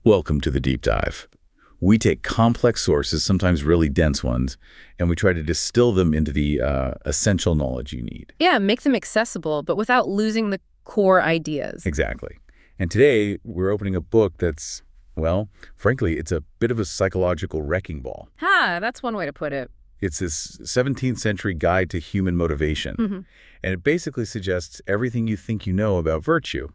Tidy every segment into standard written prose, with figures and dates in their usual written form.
Welcome to the deep dive. We take complex sources, sometimes really dense ones, and we try to distill them into the essential knowledge you need. Yeah, make them accessible, but without losing the core ideas. Exactly. And today, we're opening a book that's, well, frankly, it's a bit of a psychological wrecking ball. Ha, that's one way to put it. It's this 17th century guide to human motivation. And it basically suggests everything you think you know about virtue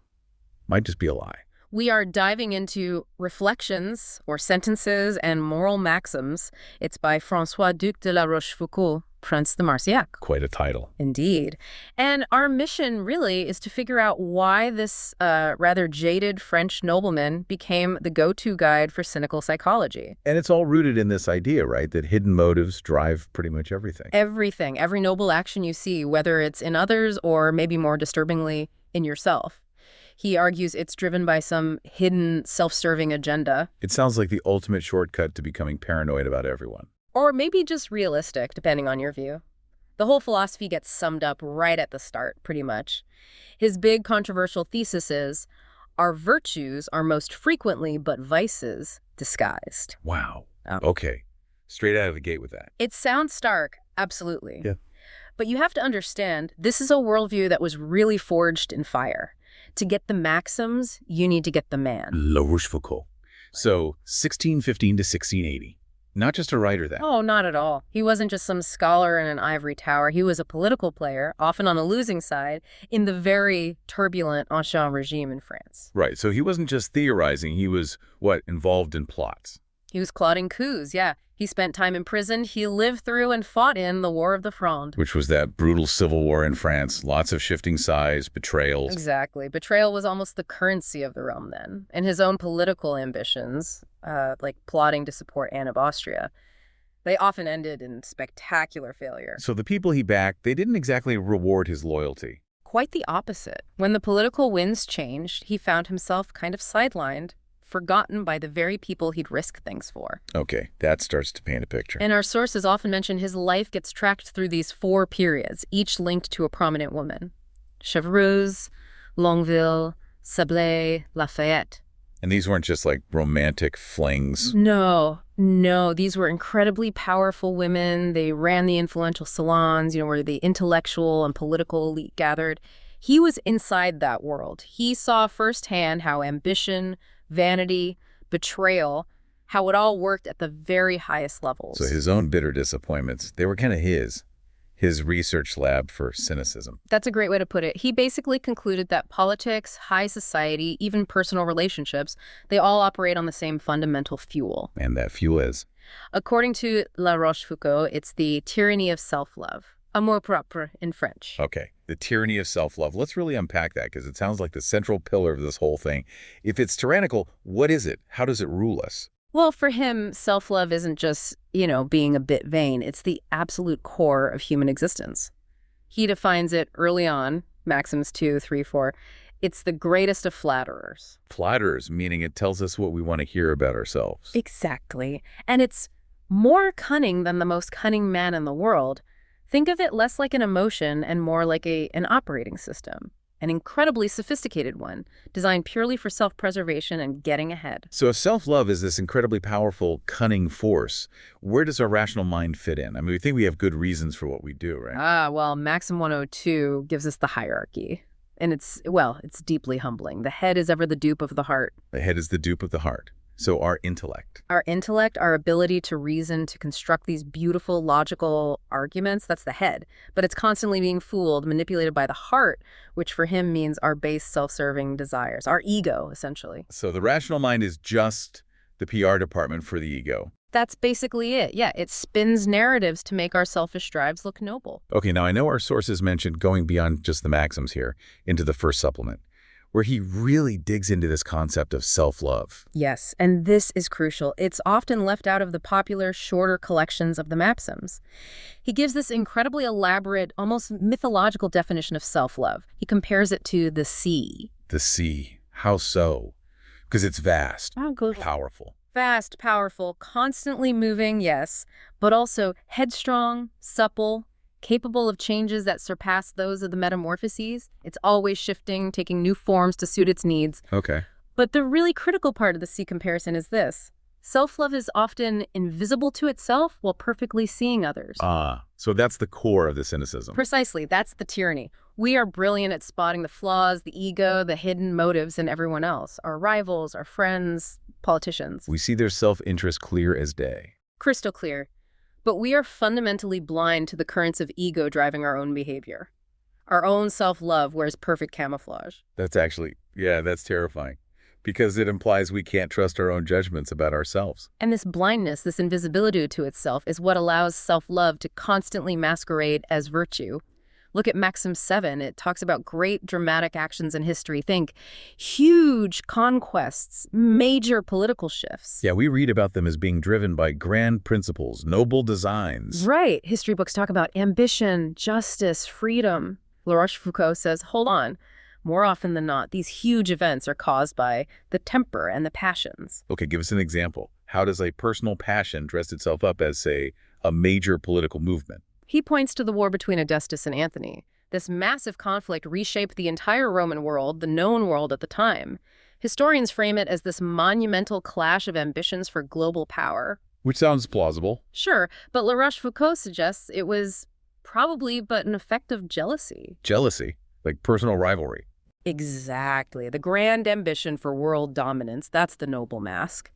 might just be a lie. We are diving into reflections or sentences and moral maxims. It's by François Duc de la Rochefoucauld, Prince de Marcillac. Quite a title. Indeed. And our mission really is to figure out why this rather jaded French nobleman became the go-to guide for cynical psychology. And it's all rooted in this idea, right, that hidden motives drive pretty much everything. Everything, every noble action you see, whether it's in others or maybe more disturbingly in yourself. He argues it's driven by some hidden, self-serving agenda. It sounds like the ultimate shortcut to becoming paranoid about everyone. Or maybe just realistic, depending on your view. The whole philosophy gets summed up right at the start, pretty much. His big controversial thesis is, our virtues are most frequently but vices disguised. Wow. Okay. Straight out of the gate with that. It sounds stark, absolutely. Yeah. But you have to understand, this is a worldview that was really forged in fire. To get the maxims, you need to get the man. La Rochefoucauld. So, 1615 to 1680. Not just a writer then. Oh, not at all. He wasn't just some scholar in an ivory tower. He was a political player, often on the losing side, in the very turbulent Ancien regime in France. Right, so he wasn't just theorizing, he was, involved in plots. He was plotting coups, yeah. He spent time in prison. He lived through and fought in the War of the Fronde. Which was that brutal civil war in France. Lots of shifting sides, betrayals. Exactly. Betrayal was almost the currency of the realm then. And his own political ambitions, like plotting to support Anne of Austria, they often ended in spectacular failure. So the people he backed, they didn't exactly reward his loyalty. Quite the opposite. When the political winds changed, he found himself kind of sidelined, forgotten by the very people he'd risk things for. Okay, that starts to paint a picture. And our sources often mention his life gets tracked through these 4 periods, each linked to a prominent woman. Chevreuse, Longueville, Sablé, Lafayette. And these weren't just like romantic flings. No. These were incredibly powerful women. They ran the influential salons, where the intellectual and political elite gathered. He was inside that world. He saw firsthand how ambition, vanity, betrayal, how it all worked at the very highest levels. So his own bitter disappointments, they were kind of his research lab for cynicism. That's a great way to put it. He basically concluded that politics, high society, even personal relationships, they all operate on the same fundamental fuel. And that fuel is? According to La Rochefoucauld, it's the tyranny of self-love. Amour propre in French. Okay, the tyranny of self-love. Let's really unpack that because it sounds like the central pillar of this whole thing. If it's tyrannical, what is it? How does it rule us? Well, for him, self-love isn't just, being a bit vain. It's the absolute core of human existence. He defines it early on, Maxims 2, 3, 4. It's the greatest of flatterers. Flatterers, meaning it tells us what we want to hear about ourselves. Exactly. And it's more cunning than the most cunning man in the world. Think of it less like an emotion and more like an operating system, an incredibly sophisticated one, designed purely for self-preservation and getting ahead. So if self-love is this incredibly powerful, cunning force, where does our rational mind fit in? I mean, we think we have good reasons for what we do, right? Well, Maxim 102 gives us the hierarchy. And it's deeply humbling. The head is ever the dupe of the heart. The head is the dupe of the heart. So our intellect. Our intellect, our ability to reason, to construct these beautiful, logical arguments, that's the head. But it's constantly being fooled, manipulated by the heart, which for him means our base self-serving desires, our ego, essentially. So the rational mind is just the PR department for the ego. That's basically it. Yeah, it spins narratives to make our selfish drives look noble. Okay, now I know our sources mentioned going beyond just the Maxims here into the first supplement, where he really digs into this concept of self-love. Yes, and this is crucial. It's often left out of the popular, shorter collections of the Maxims. He gives this incredibly elaborate, almost mythological definition of self-love. He compares it to the sea. The sea. How so? Because it's vast, powerful. Fast, powerful, constantly moving, yes, but also headstrong, supple, capable of changes that surpass those of the metamorphoses. It's always shifting, taking new forms to suit its needs. Okay. But the really critical part of the C comparison is this. Self-love is often invisible to itself while perfectly seeing others. So that's the core of the cynicism. Precisely, that's the tyranny. We are brilliant at spotting the flaws, the ego, the hidden motives in everyone else, our rivals, our friends, politicians. We see their self-interest clear as day. Crystal clear. But we are fundamentally blind to the currents of ego driving our own behavior. Our own self-love wears perfect camouflage. That's that's terrifying. Because it implies we can't trust our own judgments about ourselves. And this blindness, this invisibility to itself, is what allows self-love to constantly masquerade as virtue. Look at Maxims 7. It talks about great dramatic actions in history. Think huge conquests, major political shifts. Yeah, we read about them as being driven by grand principles, noble designs. Right. History books talk about ambition, justice, freedom. La Rochefoucauld says, hold on. More often than not, these huge events are caused by the temper and the passions. Okay, give us an example. How does a personal passion dress itself up as, say, a major political movement? He points to the war between Augustus and Antony. This massive conflict reshaped the entire Roman world, the known world at the time. Historians frame it as this monumental clash of ambitions for global power. Which sounds plausible. Sure, but La Rochefoucauld suggests it was probably but an effect of jealousy. Jealousy, like personal rivalry. Exactly. The grand ambition for world dominance, that's the noble mask.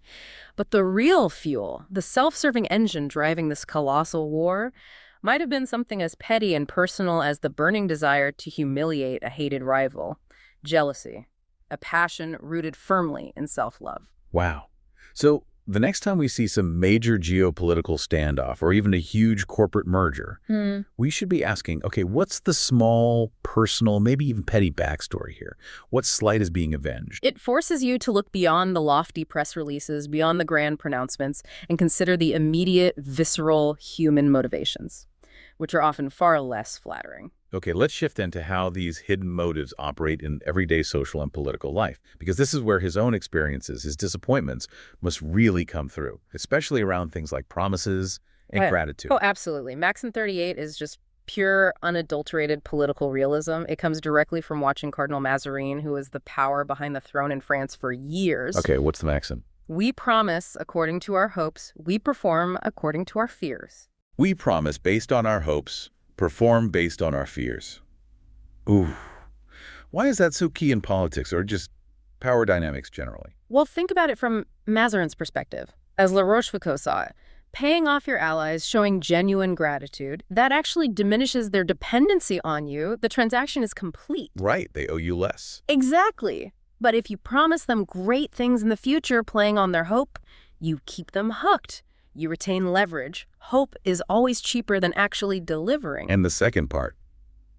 But the real fuel, the self-serving engine driving this colossal war, might have been something as petty and personal as the burning desire to humiliate a hated rival. Jealousy, a passion rooted firmly in self-love. Wow. So the next time we see some major geopolitical standoff or even a huge corporate merger, we should be asking, okay, what's the small, personal, maybe even petty backstory here? What slight is being avenged? It forces you to look beyond the lofty press releases, beyond the grand pronouncements, and consider the immediate, visceral human motivations, which are often far less flattering. Okay, let's shift then to how these hidden motives operate in everyday social and political life, because this is where his own experiences, his disappointments, must really come through, especially around things like promises and gratitude. Oh, absolutely. Maxim 38 is just pure, unadulterated political realism. It comes directly from watching Cardinal Mazarin, who was the power behind the throne in France for years. Okay, what's the maxim? We promise according to our hopes. We perform according to our fears. We promise based on our hopes, perform based on our fears. Ooh. Why is that so key in politics or just power dynamics generally? Well, think about it from Mazarin's perspective. As La Rochefoucauld saw it, paying off your allies, showing genuine gratitude, that actually diminishes their dependency on you. The transaction is complete. Right, they owe you less. Exactly. But if you promise them great things in the future, playing on their hope, you keep them hooked. You retain leverage. Hope is always cheaper than actually delivering. And the second part,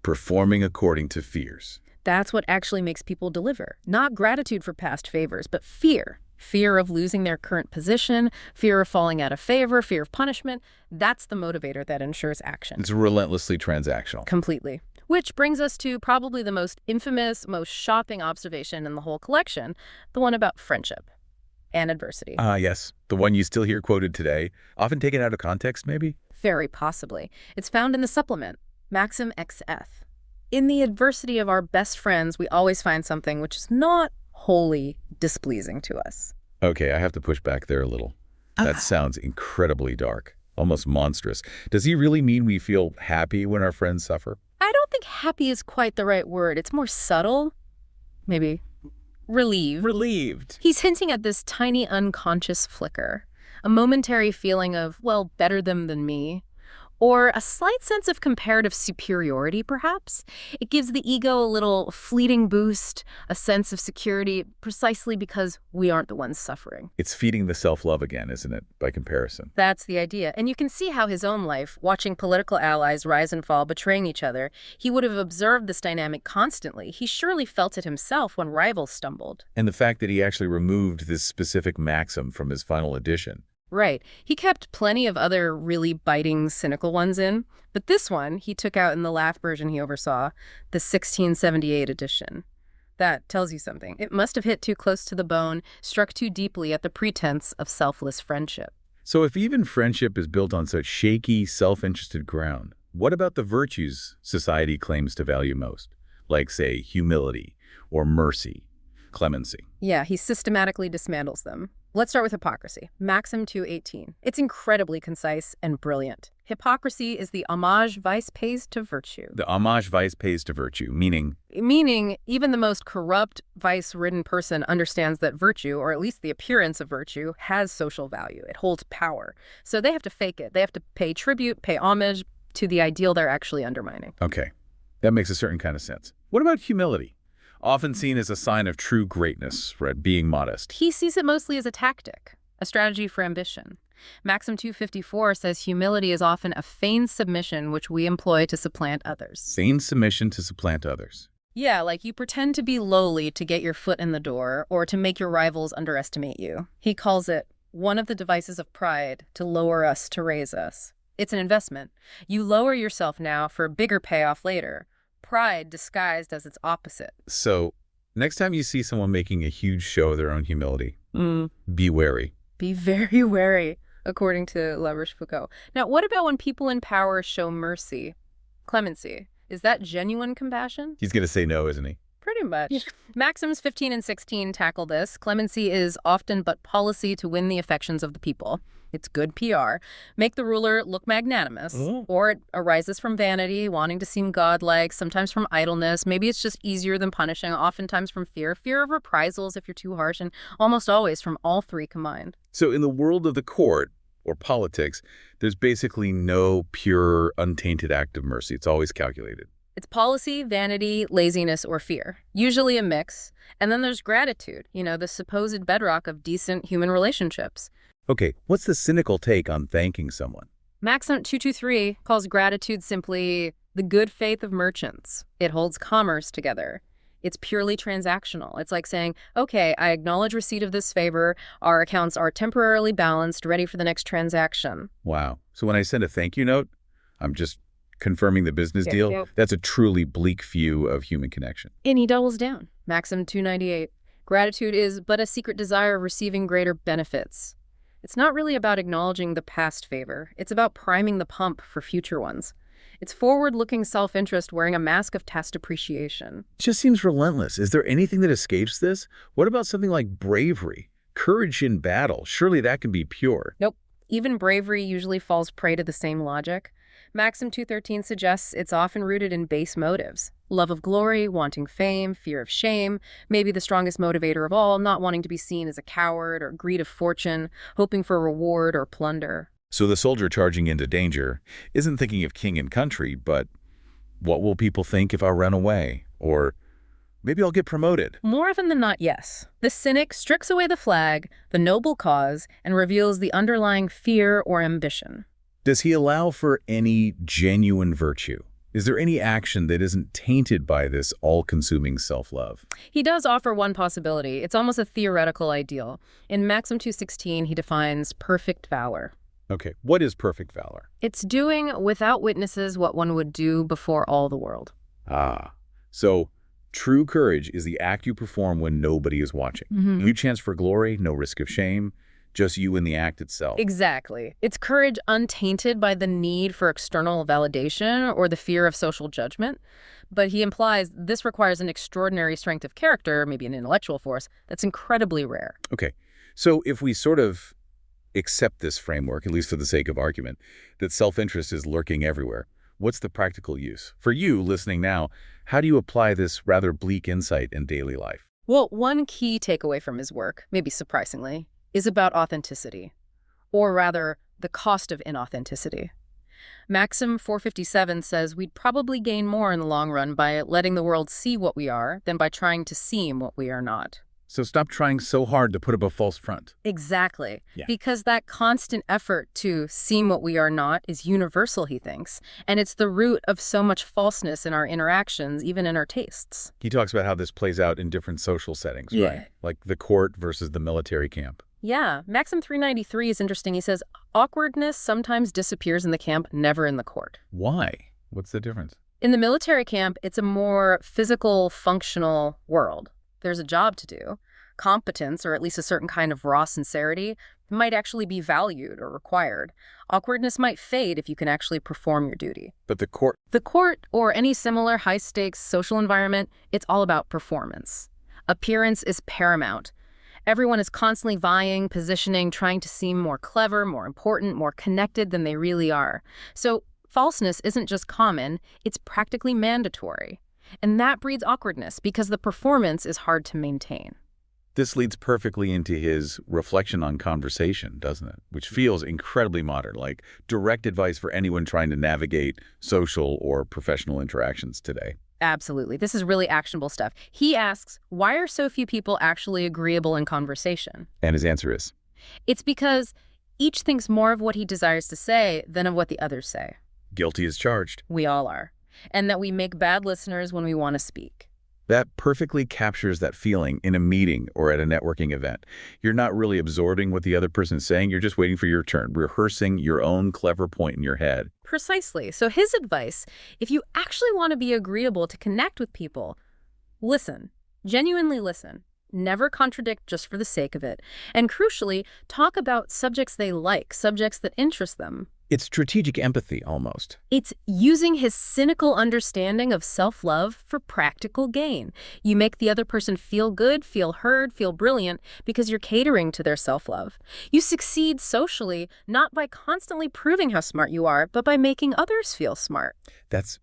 performing according to fears. That's what actually makes people deliver. Not gratitude for past favors, but fear. Fear of losing their current position, fear of falling out of favor, fear of punishment. That's the motivator that ensures action. It's relentlessly transactional. Completely. Which brings us to probably the most infamous, most shocking observation in the whole collection, the one about friendship and adversity. Yes. The one you still hear quoted today, often taken out of context, maybe? Very possibly. It's found in the supplement, Maxim XF. In the adversity of our best friends, we always find something which is not wholly displeasing to us. Okay, I have to push back there a little. That sounds incredibly dark, almost monstrous. Does he really mean we feel happy when our friends suffer? I don't think happy is quite the right word. It's more subtle. Maybe relieved. Relieved. He's hinting at this tiny unconscious flicker, a momentary feeling of, well, better them than me, or a slight sense of comparative superiority, perhaps. It gives the ego a little fleeting boost, a sense of security, precisely because we aren't the ones suffering. It's feeding the self-love again, isn't it, by comparison? That's the idea. And you can see how his own life, watching political allies rise and fall, betraying each other, he would have observed this dynamic constantly. He surely felt it himself when rivals stumbled. And the fact that he actually removed this specific maxim from his final edition. Right. He kept plenty of other really biting, cynical ones in, but this one he took out in the last version he oversaw, the 1678 edition. That tells you something. It must have hit too close to the bone, struck too deeply at the pretense of selfless friendship. So if even friendship is built on such shaky, self-interested ground, what about the virtues society claims to value most? Like, say, humility or mercy? clemency. Yeah, he systematically dismantles them. Let's start with hypocrisy. Maxim 2:18. It's incredibly concise and brilliant. Hypocrisy is the homage vice pays to virtue. The homage vice pays to virtue, meaning Meaning, even the most corrupt, vice-ridden person understands that virtue, or at least the appearance of virtue, has social value. It holds power. So they have to fake it. They have to pay tribute, pay homage to the ideal they're actually undermining. okay, that makes a certain kind of sense. What about humility? Often seen as a sign of true greatness, right? Being modest. He sees it mostly as a tactic, a strategy for ambition. Maxim 254 says humility is often a feigned submission which we employ to supplant others. Feigned submission to supplant others. Yeah, like you pretend to be lowly to get your foot in the door or to make your rivals underestimate you. He calls it one of the devices of pride to lower us to raise us. It's an investment. You lower yourself now for a bigger payoff later. Pride disguised as its opposite. So, next time you see someone making a huge show of their own humility, be wary. Be very wary, according to La Rochefoucauld. Now, what about when people in power show mercy, clemency? Is that genuine compassion? He's going to say no, isn't he? Pretty much. Yeah. Maxims 15 and 16 tackle this. Clemency is often but policy to win the affections of the people. It's good PR. Make the ruler look magnanimous. Or it arises from vanity, wanting to seem godlike, sometimes from idleness. Maybe it's just easier than punishing, oftentimes from fear of reprisals if you're too harsh, and almost always from all three combined. So in the world of the court, or politics, there's basically no pure, untainted act of mercy. It's always calculated. It's policy, vanity, laziness, or fear. Usually a mix. And then there's gratitude, the supposed bedrock of decent human relationships. Okay, what's the cynical take on thanking someone? Maxim 223 calls gratitude simply the good faith of merchants. It holds commerce together. It's purely transactional. It's like saying, okay, I acknowledge receipt of this favor. Our accounts are temporarily balanced, ready for the next transaction. Wow. So when I send a thank you note, I'm just confirming the business deal? Yep. That's a truly bleak view of human connection. And he doubles down. Maxim 298. Gratitude is but a secret desire of receiving greater benefits. It's not really about acknowledging the past favor. It's about priming the pump for future ones. It's forward-looking self-interest wearing a mask of tacit appreciation. It just seems relentless. Is there anything that escapes this? What about something like bravery? Courage in battle? Surely that can be pure. Nope. Even bravery usually falls prey to the same logic. Maxim 213 suggests it's often rooted in base motives. Love of glory, wanting fame, fear of shame, maybe the strongest motivator of all, not wanting to be seen as a coward, or greed of fortune, hoping for reward or plunder. So the soldier charging into danger isn't thinking of king and country, but what will people think if I run away? Or maybe I'll get promoted. More often than not, yes. The cynic strips away the flag, the noble cause, and reveals the underlying fear or ambition. Does he allow for any genuine virtue? Is there any action that isn't tainted by this all-consuming self-love? He does offer one possibility. It's almost a theoretical ideal. In Maxim 216, he defines perfect valor. Okay, what is perfect valor? It's doing without witnesses what one would do before all the world. So true courage is the act you perform when nobody is watching. No chance for glory, no risk of shame, just you in the act itself. Exactly. It's courage untainted by the need for external validation or the fear of social judgment. But he implies this requires an extraordinary strength of character, maybe an intellectual force, that's incredibly rare. Okay, so if we sort of accept this framework, at least for the sake of argument, that self-interest is lurking everywhere, what's the practical use? For you, listening now, how do you apply this rather bleak insight in daily life? Well, one key takeaway from his work, maybe surprisingly, is about authenticity, or rather, the cost of inauthenticity. Maxim 457 says we'd probably gain more in the long run by letting the world see what we are than by trying to seem what we are not. So stop trying so hard to put up a false front. Exactly. Yeah. Because that constant effort to seem what we are not is universal, he thinks. And it's the root of so much falseness in our interactions, even in our tastes. He talks about how this plays out in different social settings, Yeah. right? Like the court versus the military camp. Yeah. Maxim 393 is interesting. He says, awkwardness sometimes disappears in the camp, never in the court. Why? What's the difference? In the military camp, it's a more physical, functional world. There's a job to do. Competence, or at least a certain kind of raw sincerity, might actually be valued or required. Awkwardness might fade if you can actually perform your duty. But the court... The court, or any similar high-stakes social environment, it's all about performance. Appearance is paramount. Everyone is constantly vying, positioning, trying to seem more clever, more important, more connected than they really are. So falseness isn't just common, it's practically mandatory. And that breeds awkwardness because the performance is hard to maintain. This leads perfectly into his reflection on conversation, doesn't it? Which feels incredibly modern, like direct advice for anyone trying to navigate social or professional interactions today. Absolutely. This is really actionable stuff. He asks, why are so few people actually agreeable in conversation? And his answer is, It's because each thinks more of what he desires to say than of what the others say. guilty as charged. We all are. And that we make bad listeners when we want to speak. That perfectly captures that feeling in a meeting or at a networking event. You're not really absorbing what the other person is saying. You're just waiting for your turn, rehearsing your own clever point in your head. Precisely. So his advice, if you actually want to be agreeable to connect with people, listen. Genuinely listen. Never contradict just for the sake of it. And crucially, talk about subjects they like, subjects that interest them. It's strategic empathy, almost. It's using his cynical understanding of self-love for practical gain. You make the other person feel good, feel heard, feel brilliant because you're catering to their self-love. You succeed socially not by constantly proving how smart you are, but by making others feel smart. That's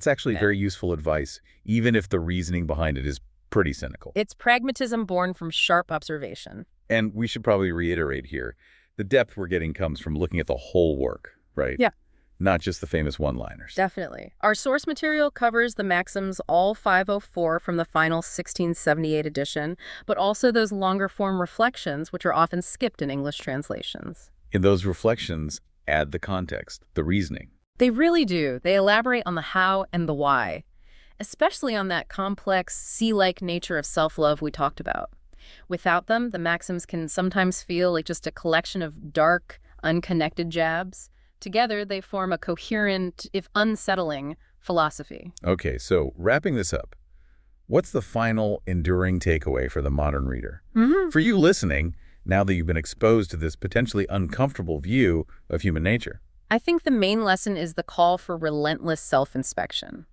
actually very useful advice, even if the reasoning behind it is pretty cynical. It's pragmatism born from sharp observation. And we should probably reiterate here, the depth we're getting comes from looking at the whole work, right? Yeah. Not just the famous one-liners. Definitely. Our source material covers the Maxims all 504 from the final 1678 edition, but also those longer-form reflections, which are often skipped in English translations. In those reflections, add the context, the reasoning. They really do. They elaborate on the how and the why, especially on that complex, sea-like nature of self-love we talked about. Without them, the Maxims can sometimes feel like just a collection of dark, unconnected jabs. Together, they form a coherent, if unsettling, philosophy. Okay, so wrapping this up, what's the final enduring takeaway for the modern reader? For you listening, now that you've been exposed to this potentially uncomfortable view of human nature? I think the main lesson is the call for relentless self-inspection.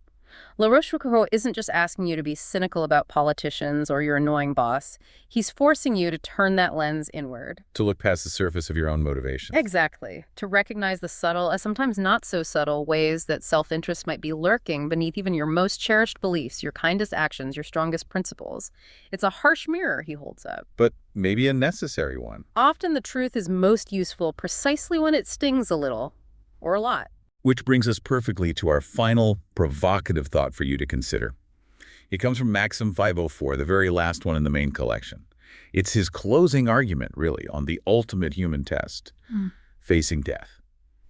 La Rochefoucauld isn't just asking you to be cynical about politicians or your annoying boss. He's forcing you to turn that lens inward. To look past the surface of your own motivation. Exactly. To recognize the subtle, sometimes not so subtle, ways that self-interest might be lurking beneath even your most cherished beliefs, your kindest actions, your strongest principles. It's a harsh mirror he holds up. But maybe a necessary one. Often the truth is most useful precisely when it stings a little, or a lot. Which brings us perfectly to our final provocative thought for you to consider. It comes from Maxim 504, the very last one in the main collection. It's his closing argument, really, on the ultimate human test, facing death.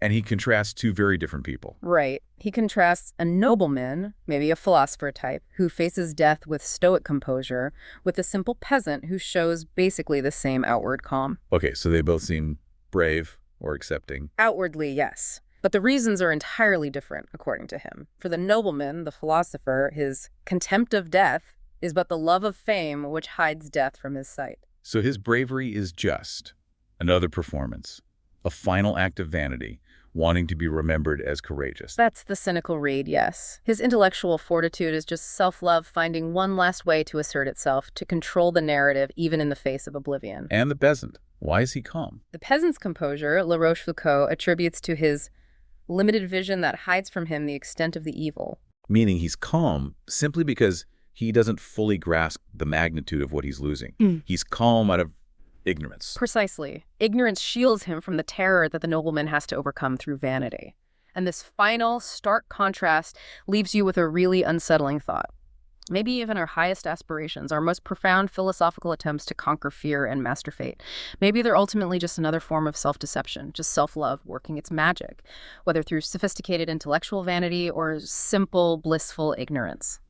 And he contrasts two very different people. Right. He contrasts a nobleman, maybe a philosopher type, who faces death with stoic composure, with a simple peasant who shows basically the same outward calm. Okay, so they both seem brave or accepting. Outwardly, yes. But the reasons are entirely different, according to him. For the nobleman, the philosopher, his contempt of death is but the love of fame which hides death from his sight. So his bravery is just another performance, a final act of vanity, wanting to be remembered as courageous. That's the cynical read, yes. His intellectual fortitude is just self-love finding one last way to assert itself, to control the narrative even in the face of oblivion. And the peasant, why is he calm? The peasant's composure, La Rochefoucauld attributes to his limited vision that hides from him the extent of the evil. Meaning he's calm simply because he doesn't fully grasp the magnitude of what he's losing. He's calm out of ignorance. Precisely. Ignorance shields him from the terror that the nobleman has to overcome through vanity. And this final, stark contrast leaves you with a really unsettling thought. Maybe even our highest aspirations, our most profound philosophical attempts to conquer fear and master fate. Maybe they're ultimately just another form of self-deception, just self-love working its magic, whether through sophisticated intellectual vanity or simple, blissful ignorance.